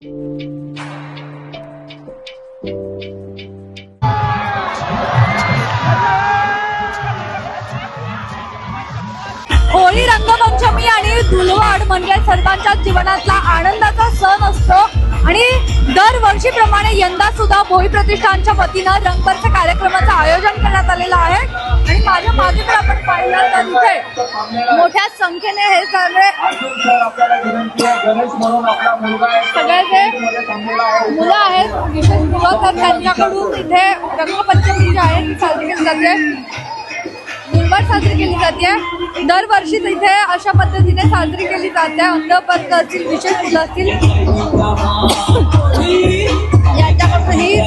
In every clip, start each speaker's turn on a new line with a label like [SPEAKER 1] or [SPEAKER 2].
[SPEAKER 1] होळी रंगपंचमी आणि धुळवड म्हणजे सर्वांच्या जीवनातला आनंदाचा सण असतो आणि दरवर्षीप्रमाणे यंदा सुद्धा भोई प्रतिष्ठानच्या वतीनं रंगपंच कार्यक्रमाचं आयोजन करण्यात आलेलं आहे आणि माझ्या मागे जर आपण पाहिलं तर इथे मोठ्या संख्येने हे सगळे सगळे जे मुलं आहेत विशेष मुलं तर त्यांच्याकडून इथे रंगपंचमी जी आहे ती साजरी केली जाते, धुळवड साजरी केली जाते। दरवर्षी इथे अशा पद्धतीने साजरी केली जाते। अंधपंथ असतील, विशेष मुलं असतील, यांच्याकडून ही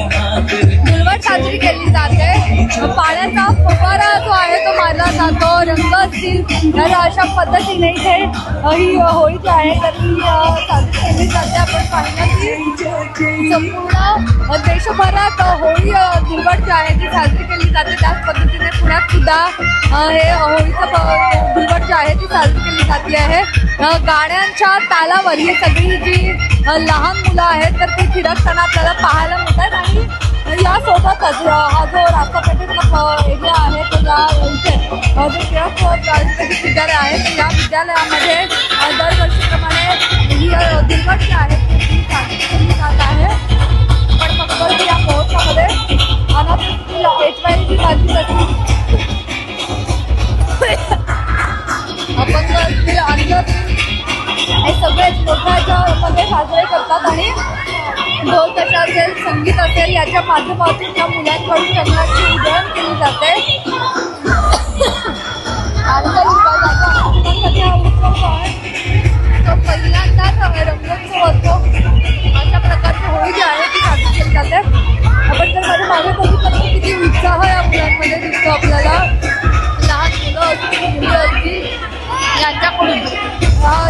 [SPEAKER 1] धुळवड साजरी केली जाते। पाण्याचा फवारा जो आहे तो मारला जातो, रंग असतील तर अशा पद्धतीने इथे ही होळी जी आहे तर ती साजरी केली जाते। आपण पाहिलं की संपूर्ण देशभरात होळी धुळवड जी आहे ती साजरी केली जाते। त्याच पद्धतीने पुण्यात सुद्धा हे होळीचं धुळवड जी आहे ती साजरी केली जाते आहे। गाण्यांच्या तालावर ही सगळी जी लहान मुलं आहेत तर ती थिरकताना आपल्याला पाहायला मिळतात आणि यासोबतच हा जो राष्ट्रपतीचा एरिया आहे तो या इथे जे टिळक विद्यालय आहे तर या विद्यालयामध्ये दरवर्षीप्रमाणे ही धुळवड जी आहे ती साजरी केली जात आहे। पण फक्त या महोत्सवामध्ये HYV बातमी अपंग असतील अंध हे सगळेच मोठ्या मध्ये साजरे करतात आणि ढोल ताशा असेल, संगीत असेल याच्या माध्यमातून त्या मुलांकडून रंगाची उधळण केली जाते। तो पहिल्यांदाच रंगोत्सव असतो। अशा प्रकारची होळी जी आहे ती साजरी केली जाते। आपण जर माझ्या मागे बघितलं तर किती उत्साह या मुलांमध्ये दिसतो आपल्याला। लहान मुलं असतील, मुली असतील यांच्याकडून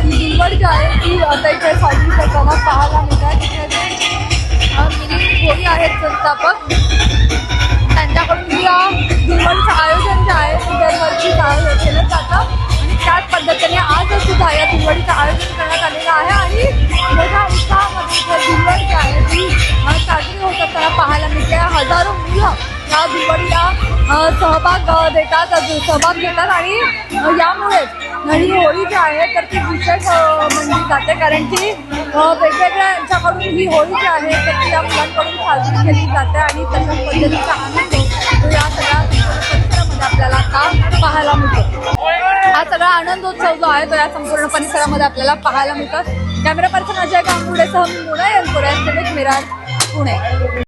[SPEAKER 1] धुळवड जी आहे ती आता इथे साजरी करताना पाहायला मिळतात। मिनी होळी आहेत संस्थापक, त्यांच्याकडून या धुळवडीचं आयोजन जे आहे ते दरवर्षी केलं जातं आणि त्याच पद्धतीने आज सुद्धा या धुळवडीचं आयोजन करण्यात आलेलं आहे आणि मोठ्या उत्साहामध्ये धुळवड जी आहे ती साजरी होत असताना पाहायला मिळते। हजारो मुलं या धुळवडीला सहभाग घेतात आणि यामुळे ही होळी जी आहे तर ती विशेष म्हणली जाते कारण की वेगवेगळ्या यांच्याकडून ही होळी जी आहे तर ती या मुलांकडून साजरी केली जाते आणि तशाच पद्धतीचा आनंद तो या सगळ्या परिसरामध्ये आपल्याला आता पाहायला मिळतो। हा सगळा आनंदोत्सव जो आहे तो या संपूर्ण परिसरामध्ये आपल्याला पाहायला मिळतो। कॅमेरा पर्सन अजय गांगुडेसह मी मुना यांपुरे, मिराज, पुणे।